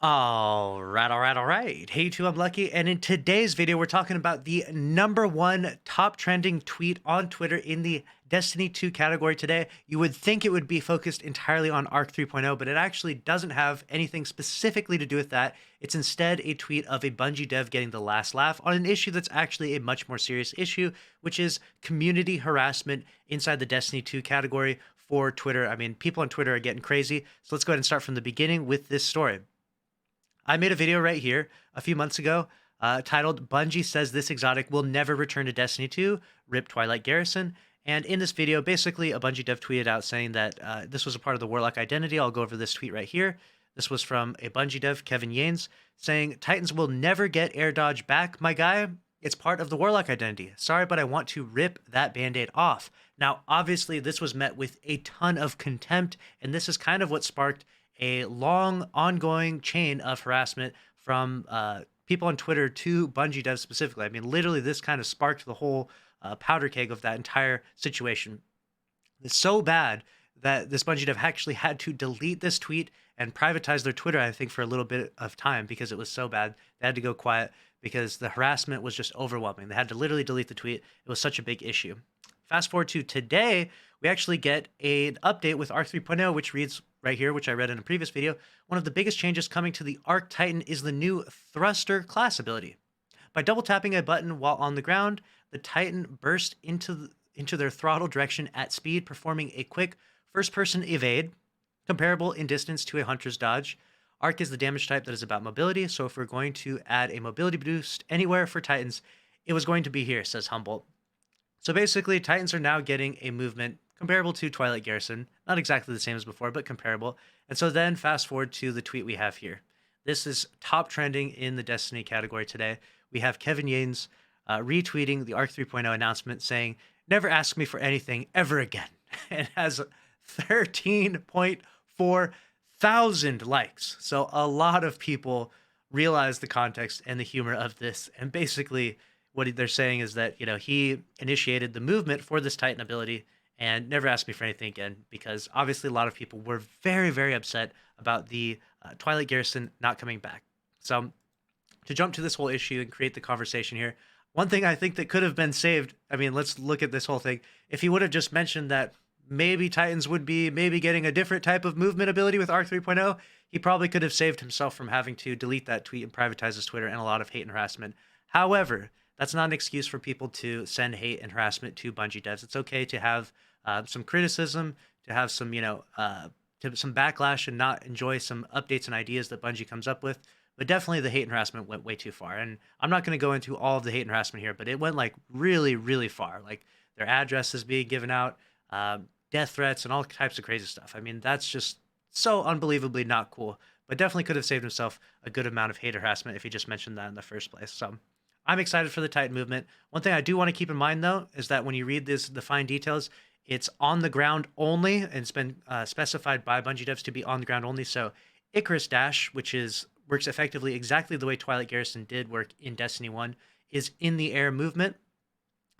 All right. Hey, YouTube, I'm Lucky, and in today's video, we're talking about the #1 top trending tweet on Twitter in the Destiny 2 category today. You would think it would be focused entirely on Arc 3.0, but it actually doesn't have anything specifically to do with that. It's instead a tweet of a Bungie dev getting the last laugh on an issue that's actually a much more serious issue, which is community harassment inside the Destiny 2 category for Twitter. I mean, people on Twitter are getting crazy. So let's go ahead and start from the beginning with this story. I made a video right here a few months ago titled Bungie Says This Exotic Will Never Return to Destiny 2, Rip Twilight Garrison. And in this video, basically a Bungie dev tweeted out saying that this was a part of the Warlock identity. I'll go over this tweet right here. This was from a Bungie dev, Kevin Yanes, saying, Titans will never get air dodge back, my guy. It's part of the Warlock identity. Sorry, but I want to rip that band-aid off. Now, obviously, this was met with a ton of contempt, and this is kind of what sparked a long ongoing chain of harassment from people on Twitter to Bungie devs specifically. I mean, literally, this kind of sparked the whole powder keg of that entire situation. It's so bad that this Bungie dev actually had to delete this tweet and privatize their Twitter, I think, for a little bit of time because it was so bad. They had to go quiet because the harassment was just overwhelming. They had to literally delete the tweet. It was such a big issue. Fast forward to today, we actually get an update with Arc 3.0, which reads right here, which I read in a previous video. One of the biggest changes coming to the Arc Titan is the new Thruster class ability. By double tapping a button while on the ground, the Titan bursts into their throttle direction at speed, performing a quick first-person evade, comparable in distance to a hunter's dodge. Arc is the damage type that is about mobility, so if we're going to add a mobility boost anywhere for Titans, it was going to be here, says Humboldt. So basically, Titans are now getting a movement comparable to Twilight Garrison. Not exactly the same as before, but comparable. And so then fast forward to the tweet we have here. This is top trending in the Destiny category today. We have Kevin Yanes retweeting the Arc 3.0 announcement saying, never ask me for anything ever again. It has 13.4 thousand likes. So a lot of people realize the context and the humor of this. And basically what they're saying is that, he initiated the movement for this Titan ability and never asked me for anything again, because obviously a lot of people were very, very upset about the Twilight Garrison not coming back. So to jump to this whole issue and create the conversation here, one thing I think that could have been saved, I mean, let's look at this whole thing. If he would have just mentioned that maybe Titans would be getting a different type of movement ability with Arc 3.0, he probably could have saved himself from having to delete that tweet and privatize his Twitter and a lot of hate and harassment. However, that's not an excuse for people to send hate and harassment to Bungie devs. It's okay to have some criticism, to have some, some backlash and not enjoy some updates and ideas that Bungie comes up with. But definitely the hate and harassment went way too far. And I'm not going to go into all of the hate and harassment here, but it went like really, really far. Like their addresses being given out, death threats, and all types of crazy stuff. I mean, that's just so unbelievably not cool, but definitely could have saved himself a good amount of hate harassment if he just mentioned that in the first place. So I'm excited for the Titan movement. One thing I do want to keep in mind, though, is that when you read the fine details, it's on the ground only, and it's been specified by Bungie devs to be on the ground only. So Icarus Dash, which works effectively exactly the way Twilight Garrison did work in Destiny 1, is in the air movement.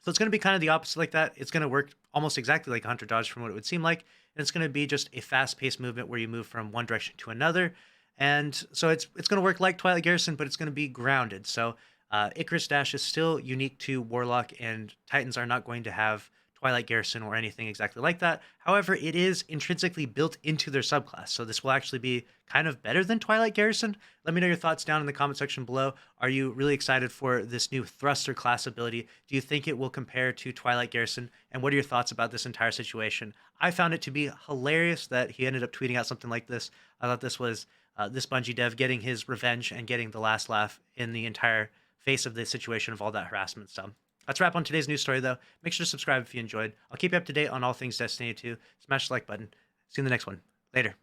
So it's going to be kind of the opposite like that. It's going to work almost exactly like Hunter Dodge from what it would seem like. And it's going to be just a fast-paced movement where you move from one direction to another. And so it's going to work like Twilight Garrison, but it's going to be grounded. So Icarus Dash is still unique to Warlock, and Titans are not going to have Twilight Garrison or anything exactly like that. However, it is intrinsically built into their subclass, so this will actually be kind of better than Twilight Garrison. Let me know your thoughts down in the comment section below. Are you really excited for this new Thruster class ability? Do you think it will compare to Twilight Garrison? And what are your thoughts about this entire situation? I found it to be hilarious that he ended up tweeting out something like this. I thought this was this Bungie dev getting his revenge and getting the last laugh in the entire face of the situation of all that harassment. So that's a wrap on today's news story, though. Make sure to subscribe if you enjoyed. I'll keep you up to date on all things Destiny 2. Smash the like button. See you in the next one. Later.